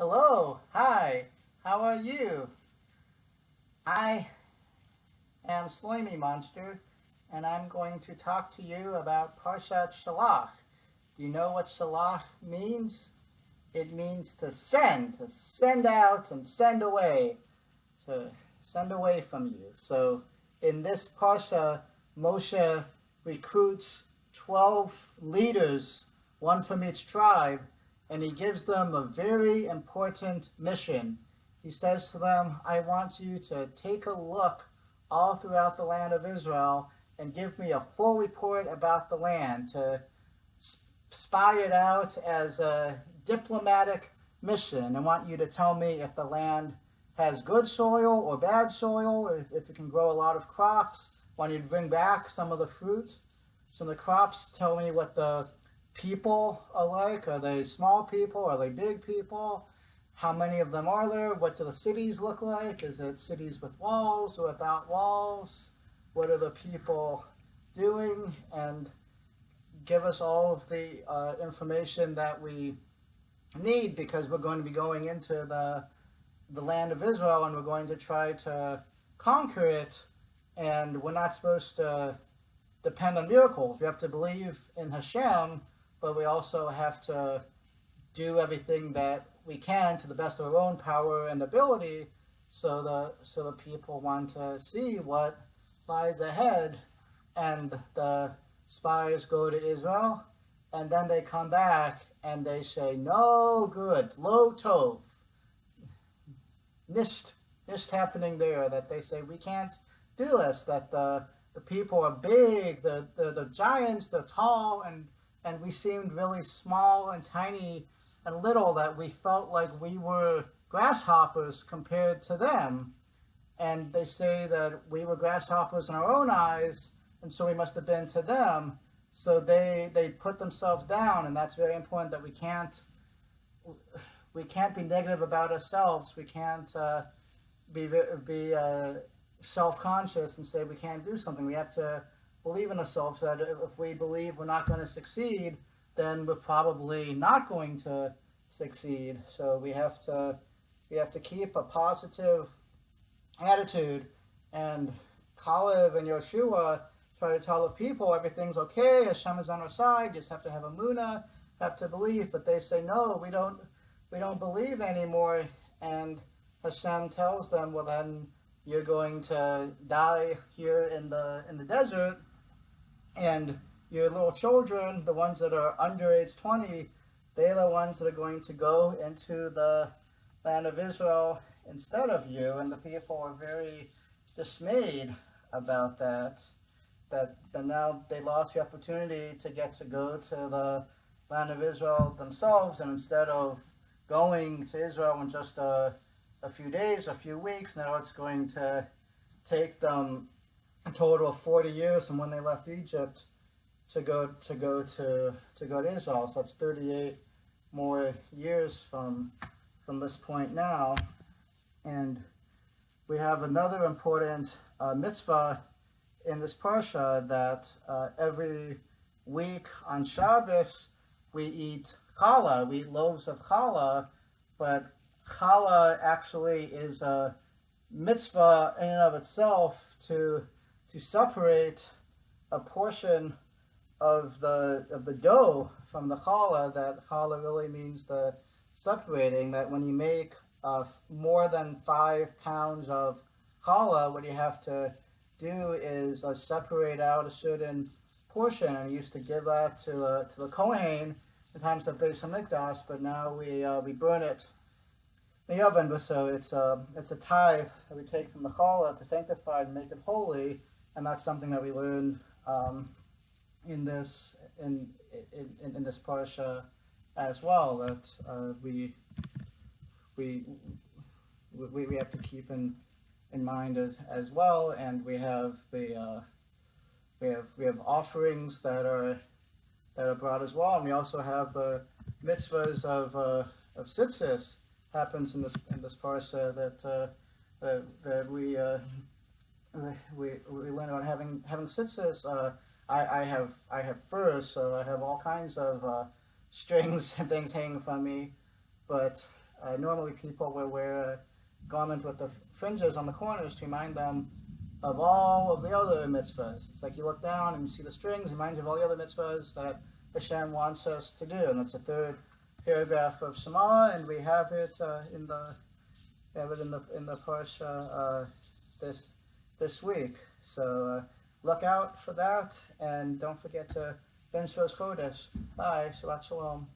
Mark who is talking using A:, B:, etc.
A: Hello, hi, how are you? I am Slimy Monster, and I'm going to talk to you about Parshat Shelach. Do you know what Shelach means? It means to send out and send away, to send away from you. So in this Parsha, Moshe recruits 12 leaders, one from each tribe, and he gives them a very important mission. He says to them, I want you to take a look all throughout the land of Israel and give me a full report about the land, to spy it out as a diplomatic mission. I want you to tell me if the land has good soil or bad soil, or if it can grow a lot of crops. I want you to bring back some of the fruit. Some of the crops, tell me what the people are like. Are they small people? Are they big people? How many of them are there? What do the cities look like? Is it cities with walls or without walls? What are the people doing? And give us all of the information that we need, because we're going to be going into the land of Israel and we're going to try to conquer it, and we're not supposed to depend on miracles. We have to believe in Hashem, but we also have to do everything that we can to the best of our own power and ability, so the people want to see what lies ahead. And the spies go to Israel, and then they come back and they say, no good, lo tov, nisht happening there, that they say, we can't do this, that the people are big, the giants, they're tall, and we seemed really small and tiny and little, that we felt like we were grasshoppers compared to them. And they say that we were grasshoppers in our own eyes, and so we must have been to them. So they put themselves down, and that's very important, that we can't be negative about ourselves. We can't be self-conscious and say we can't do something. We have to believe in ourselves, that if we believe we're not going to succeed, then we're probably not going to succeed. So we have to keep a positive attitude. And Caleb and Yeshua try to tell the people everything's okay, Hashem is on our side, you just have to have emunah, have to believe. But they say, no, we don't believe anymore. And Hashem tells them, well, then you're going to die here in the desert, and your little children, the ones that are under age 20, they're the ones that are going to go into the land of Israel instead of you. And the people are very dismayed about that now they lost the opportunity to get to go to the land of Israel themselves, and instead of going to Israel in just a few days, a few weeks, now it's going to take them a total of 40 years from when they left Egypt to go to Israel. So that's 38 more years from this point now. And we have another important mitzvah in this parsha, that every week on Shabbos we eat challah, we eat loaves of challah. But challah actually is a mitzvah in and of itself, to separate a portion of the dough from the challah. That challah really means the separating, that when you make more than 5 pounds of challah, what you have to do is separate out a certain portion. And we used to give that to the Kohen in times of Beis Hamikdash, but now we burn it in the oven. So it's a tithe that we take from the challah to sanctify and make it holy. And that's something that we learned in this parsha as well, that we have to keep in mind as well. And we have we have offerings that are brought as well, and we also have the mitzvahs of tzitzis happens in this parsha, that we learn about having tzitzis. I have furs, so I have all kinds of strings and things hanging from me, but Normally people will wear a garment with the fringes on the corners to remind them of all of the other mitzvahs. It's like you look down and you see the strings, it reminds you of all the other mitzvahs that Hashem wants us to do. And that's the third paragraph of Shema, and we have it in the parsha this week. So look out for that, and don't forget to Ben Kodesh. Bye. Shabbat Shalom.